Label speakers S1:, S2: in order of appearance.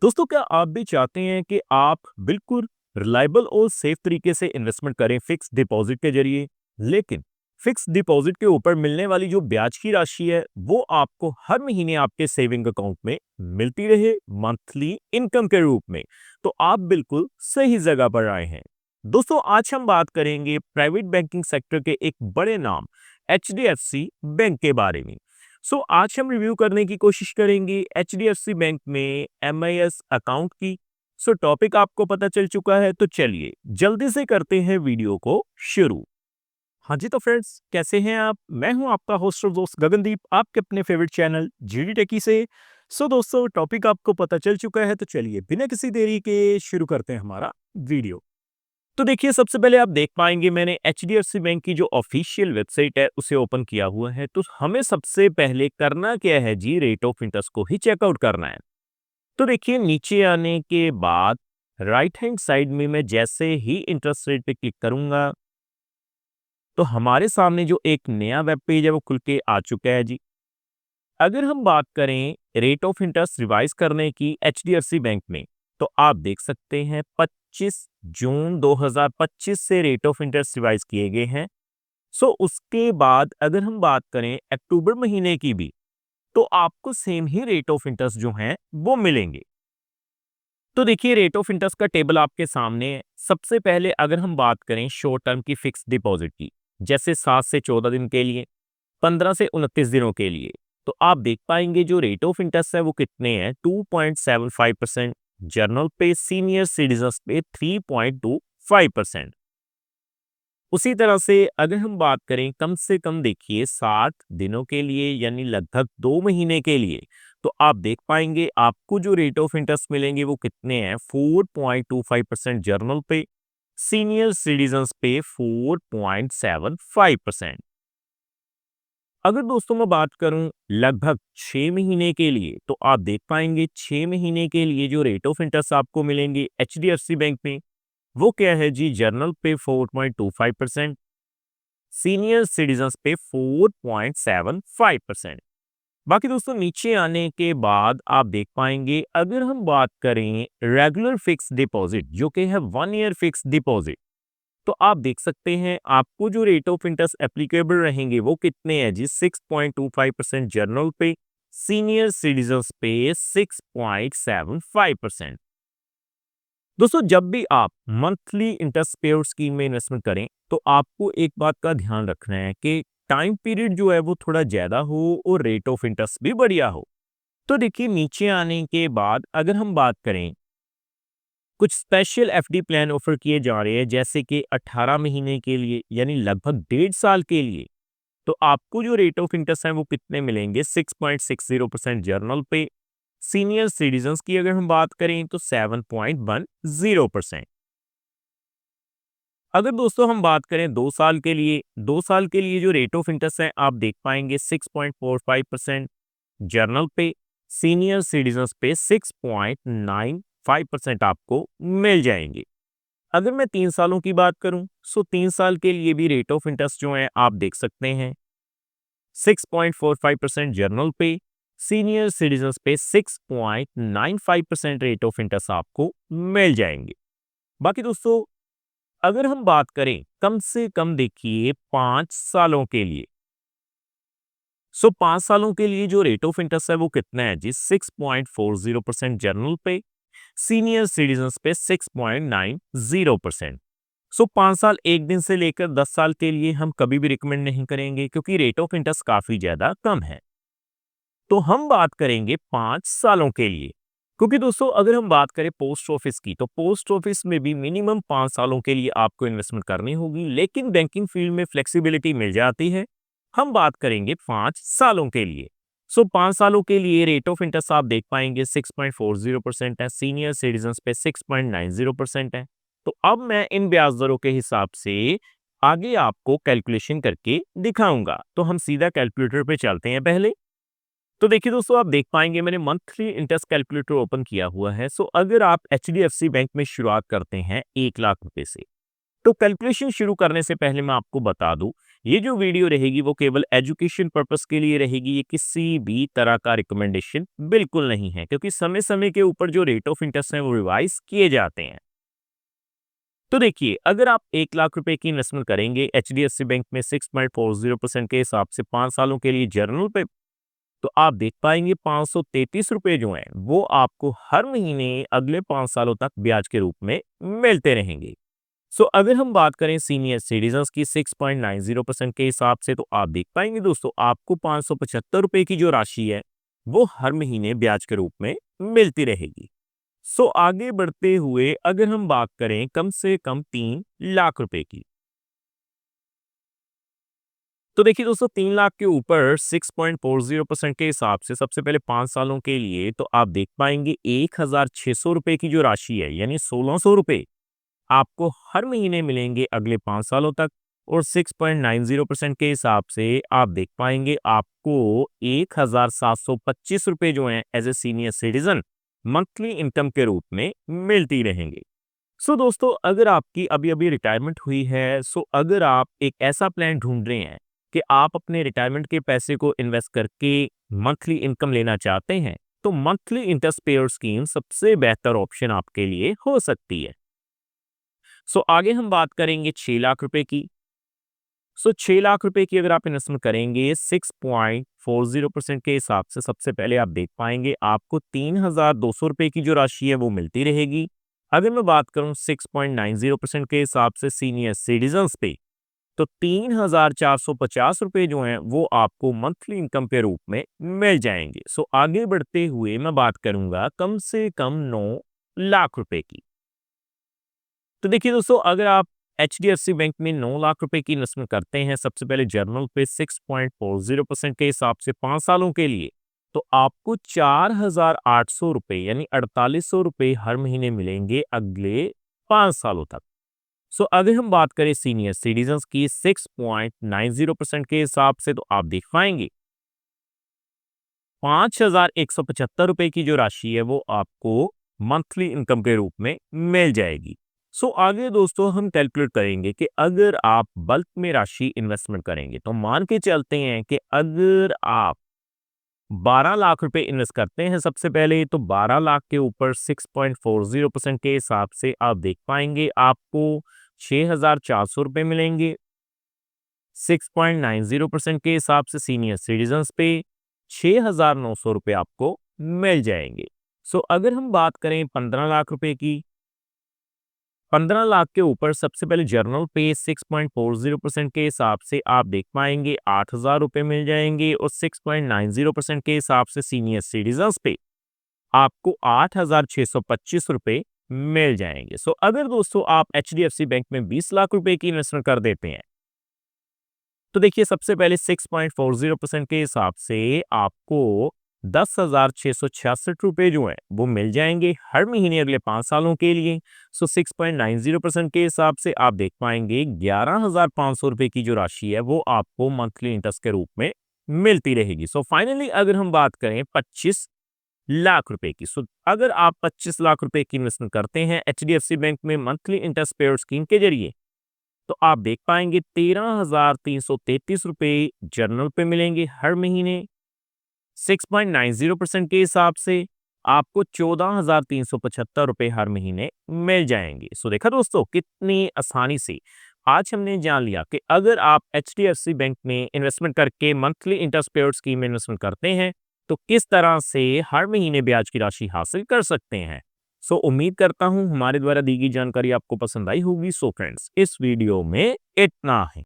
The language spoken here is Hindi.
S1: दोस्तों, क्या आप भी चाहते हैं कि आप बिल्कुल रिलायबल और सेफ तरीके से इन्वेस्टमेंट करें फिक्स डिपॉजिट के जरिए, लेकिन फिक्स डिपॉजिट के ऊपर मिलने वाली जो ब्याज की राशि है वो आपको हर महीने आपके सेविंग अकाउंट में मिलती रहे मंथली इनकम के रूप में? तो आप बिल्कुल सही जगह पर आए हैं। दोस्तों, आज हम बात करेंगे प्राइवेट बैंकिंग सेक्टर के एक बड़े नाम एचडीएफसी बैंक के बारे में। आज हम रिव्यू करने की कोशिश करेंगे एचडीएफसी बैंक में एमआईएस अकाउंट की। टॉपिक आपको पता चल चुका है, तो चलिए जल्दी से करते हैं वीडियो को शुरू। हाँ जी, तो फ्रेंड्स, कैसे हैं आप? मैं हूं आपका होस्ट और दोस्त गगनदीप, आपके अपने फेवरेट चैनल जीडी टेकी से। दोस्तों, टॉपिक आपको पता चल चुका है, तो चलिए बिना किसी देरी के शुरू करते हैं हमारा वीडियो। तो देखिए, सबसे पहले आप देख पाएंगे मैंने एचडीएफसी बैंक की जो ऑफिशियल वेबसाइट है उसे ओपन किया हुआ है। तो हमें सबसे पहले करना क्या है जी, रेट ऑफ इंटरेस्ट को ही चेकआउट करना है। तो देखिए, नीचे आने के बाद राइट हैंड साइड में मैं जैसे ही इंटरेस्ट रेट पे क्लिक करूंगा तो हमारे सामने जो एक नया वेब पेज है वो खुल के आ चुका है जी। अगर हम बात करें रेट ऑफ इंटरेस्ट रिवाइज करने की एचडीएफसी बैंक में, तो आप देख सकते हैं 25 जून 2025 से रेट ऑफ इंटरेस्ट रिवाइज किए गए हैं। उसके बाद अगर हम बात करें अक्टूबर महीने की भी, तो आपको same he rate of interest जो हैं वो मिलेंगे। तो देखिए, रेट ऑफ इंटरेस्ट का टेबल आपके सामने है। सबसे पहले अगर हम बात करें शॉर्ट टर्म की फिक्स डिपॉजिट की, जैसे 7 से 14 दिन के लिए, 15 से 29 दिनों के लिए, तो आप देख पाएंगे जो रेट ऑफ इंटरेस्ट है वो कितने हैं, 2.75%। जर्नल पे, सीनियर सिटीजन्स पे 3.25%। उसी तरह से अगर हम बात करें कम से कम, देखिए 60 दिनों के लिए यानी लगभग 2 महीने के लिए, तो आप देख पाएंगे आपको जो रेट ऑफ इंटरेस्ट मिलेंगे वो कितने हैं, 4.25% जर्नल पे, सीनियर सिटीजन्स पे 4.75%। अगर दोस्तों मैं बात करूं लगभग 6 महीने के लिए, तो आप देख पाएंगे 6 महीने के लिए जो रेट ऑफ इंटरेस्ट आपको मिलेंगे एचडीएफसी बैंक में वो क्या है जी, जर्नल पे 4.25%, सीनियर सिटीजन्स पे 4.75%। बाकी दोस्तों, नीचे आने के बाद आप देख पाएंगे अगर हम बात करें रेगुलर फिक्स डिपॉजिट जो कि है 1 ईयर फिक्स डिपॉजिट, तो आप देख सकते हैं आपको जो रेट ऑफ इंटरेस्ट एप्लीकेबल रहेंगे वो कितने हैं जी, 6.25% जर्नल पे, सीनियर सिटीजन्स पे 6.75%। दोस्तों, जब भी आप मंथली इंटरेस्ट पेयर स्कीम में इन्वेस्टमेंट करें तो आपको एक बात का ध्यान रखना है कि टाइम पीरियड जो है वो थोड़ा ज्यादा हो और रेट ऑफ इंटरेस्ट भी बढ़िया हो। तो देखिए, नीचे आने के बाद अगर हम बात करें कुछ स्पेशल एफडी प्लान ऑफर किए जा रहे हैं, जैसे कि 18 महीने के लिए यानी लगभग 1.5 साल के लिए, तो आपको जो रेट ऑफ इंटरेस्ट है वो कितने मिलेंगे, 6.60% जर्नल पे, सीनियर सिटीजन्स की अगर हम बात करें तो 7.10%। अगर दोस्तों हम बात करें 2 साल के लिए, 2 साल के लिए जो रेट ऑफ इंटरेस्ट है आप देख पाएंगे 6.45% जर्नल पे, सीनियर सिटीजन्स पे 6.95% आपको मिल जाएंगे। अगर मैं 3 सालों की बात करूं, 3 साल के लिए भी रेट ऑफ इंटरेस्ट जो है आप देख सकते हैं 6.45% जर्नल पे, सीनियर सिटीजन्स पे 6.95% रेट ऑफ इंटरेस्ट आपको मिल जाएंगे। बाकी दोस्तों, अगर हम बात करें कम से कम, देखिए 5 सालों के लिए, 5 सालों के लिए जो रेट ऑफ इंटरेस्ट है वो कितना है जी, 6.40% जर्नल पे, सीनियर सिटीजन्स पे 6.90%। 5 साल 1 दिन से लेकर 10 साल के लिए हम कभी भी रिकमेंड नहीं करेंगे क्योंकि रेट ऑफ इंटरेस्ट काफी ज्यादा कम है। तो हम बात करेंगे 5 सालों के लिए, क्योंकि दोस्तों अगर हम बात करें पोस्ट ऑफिस की, तो पोस्ट ऑफिस में भी मिनिमम 5 सालों के लिए आपको इन्वेस्टमेंट करनी होगी, लेकिन बैंकिंग फील्ड में फ्लेक्सिबिलिटी मिल जाती है। हम बात करेंगे 5 सालों के लिए। 5 सालों के लिए रेट ऑफ इंटरेस्ट आप देख पाएंगे 6.40% है, सीनियर सिटीजन्स पे 6.90% है। तो अब मैं इन ब्याज दरों के हिसाब से आगे आपको कैलकुलेशन करके दिखाऊंगा। तो हम सीधा कैलकुलेटर पे चलते हैं पहले। तो देखिए दोस्तों, आप देख पाएंगे मैंने मंथली इंटरेस्ट कैलकुलेटर ओपन किया हुआ है। अगर आप एचडीएफसी बैंक में शुरुआत करते हैं 1 लाख रुपए से, तो कैलकुलेशन शुरू करने से पहले मैं आपको बता दूं ये जो वीडियो रहेगी वो केवल एजुकेशन पर्पस के लिए रहेगी, ये किसी भी तरह का रिकमेंडेशन बिल्कुल नहीं है, क्योंकि समय-समय के ऊपर जो रेट ऑफ इंटरेस्ट है वो रिवाइज किए जाते हैं। तो देखिए, अगर आप 1 लाख रुपए की इन्वेस्टमेंट करेंगे एचडीएफसी बैंक में 6.40% के हिसाब से 5 सालों के लिए जर्नल पे, तो आप देख पाएंगे 533 रुपए जो हैं वो आपको हर महीने अगले 5 सालों तक ब्याज के रूप में मिलते रहेंगे। सो अगर हम बात करें सीनियर सिटीजन्स की 6.90% के हिसाब से, तो आप देख पाएंगे दोस्तों आपको 575 रुपए की जो राशि है वो हर महीने ब्याज के रूप में मिलती रहेगी। सो आगे बढ़ते हुए अगर हम बात करें कम से कम 3 लाख रुपए की, तो देखिए दोस्तों 3 लाख के ऊपर 6.40% के हिसाब से सबसे पहले 5 सालों के लिए तो आप देख पाएंगे 1,600 रुपए की जो राशि है यानी 1,600 रुपए आपको हर महीने मिलेंगे अगले 5 सालों तक। और 6.90% के हिसाब से आप देख पाएंगे आपको 1,725 रुपए जो हैं as a senior citizen monthly income के रूप में मिलती रहेंगे। सो दोस्तों अगर आपकी अभी अभी रिटायरमेंट हुई है, सो अगर आप एक ऐसा प्लान ढूंढ रहे हैं कि आप अपने रिटायरमेंट के पैसे को इन्वेस्ट करके मंथली इनकम लेना चाहते हैं, तो मंथली इंटरेस्ट पेयर स्कीम सबसे बेहतर ऑप्शन आपके लिए हो सकती है। सो आगे हम बात करेंगे 6 लाख रुपए की। सो 6 लाख रुपए की अगर आप इन्वेस्टमेंट करेंगे 6.40% के हिसाब से, सबसे पहले आप देख पाएंगे आपको 3,200 रुपए की जो राशि है वो मिलती रहेगी। अगर मैं बात करूं 6.90% के हिसाब से सीनियर सिटीजन्स पे, तो 3,450 रुपए जो हैं वो आपको मंथली इनकम के रूप में मिल जाएंगे। सो आगे बढ़ते हुए मैं बात करूंगा कम से कम 9 लाख रुपए की। तो देखिए दोस्तों अगर आप एचडीएफसी बैंक में 9 लाख रुपए की इन्वेस्टमेंट करते हैं सबसे पहले जर्नल पे 6.40% के हिसाब से 5 सालों के लिए, तो आपको 4,800 रुपए यानी 4,800 रुपए हर महीने मिलेंगे अगले 5 सालों तक। सो अगर हम बात करें सीनियर सिटीजन्स की 6.90% के हिसाब से, तो आप देख पाएंगे 5,175 रुपए की जो राशि है वो आपको मंथली इनकम के रूप में मिल जाएगी। सो आगे दोस्तों हम कैलकुलेट करेंगे कि अगर आप बल्क में राशि इन्वेस्टमेंट करेंगे, तो मान के चलते हैं कि अगर आप 12 लाख रुपए इन्वेस्ट करते हैं सबसे पहले, तो 12 लाख के ऊपर 6.40% के हिसाब से आप देख पाएंगे आपको 6,400 रुपए मिलेंगे। 6.90% के हिसाब से सीनियर सिटीजन्स पे 6,900 रुपए आपको मिल जाएंगे। सो अगर हम बात करें 15 लाख रुपए की, 15 लाख के ऊपर सबसे पहले जर्नल पे 6.40% के हिसाब से आप देख पाएंगे 8,000 रुपए मिल जाएंगे। और 6.90% के हिसाब से सीनियर सिटीजन्स पे आपको 8,625 रुपए मिल जाएंगे। सो अगर दोस्तों आप एचडीएफसी बैंक में 20 लाख रुपए की इन्वेस्टमेंट कर देते हैं, तो देखिए सबसे पहले 6.40% के हिसाब से आपको 10,666 रुपए जो है वो मिल जाएंगे हर महीने अगले 5 सालों के लिए। सो 6.90% के हिसाब से आप देख पाएंगे 11,500 रुपए की जो राशि है वो आपको मंथली इंटरेस्ट के रूप में मिलती रहेगी। सो फाइनली अगर हम बात करें 25 लाख रुपए की, सो अगर आप 25 लाख रुपए की इन्वेस्टमेंट करते हैं एचडीएफसी बैंक में मंथली इंटरेस्ट पेयर स्कीम के जरिए, तो आप देख पाएंगे 13,333 रुपए जर्नल पे मिलेंगे हर महीने। 6.90% के हिसाब से आपको 14,375 रुपए हर महीने मिल जाएंगे। सो देखा दोस्तों कितनी आसानी से आज हमने जान लिया कि अगर आप एचडीएफसी बैंक में इन्वेस्टमेंट करके मंथली इंटरेस्ट पेयर स्कीम में इन्वेस्टमेंट करते हैं, तो किस तरह से हर महीने ब्याज की राशि हासिल कर सकते हैं। सो उम्मीद करता हूं हमारे द्वारा दी गई जानकारी आपको पसंद आई होगी। सो फ्रेंड्स इस वीडियो में इतना है।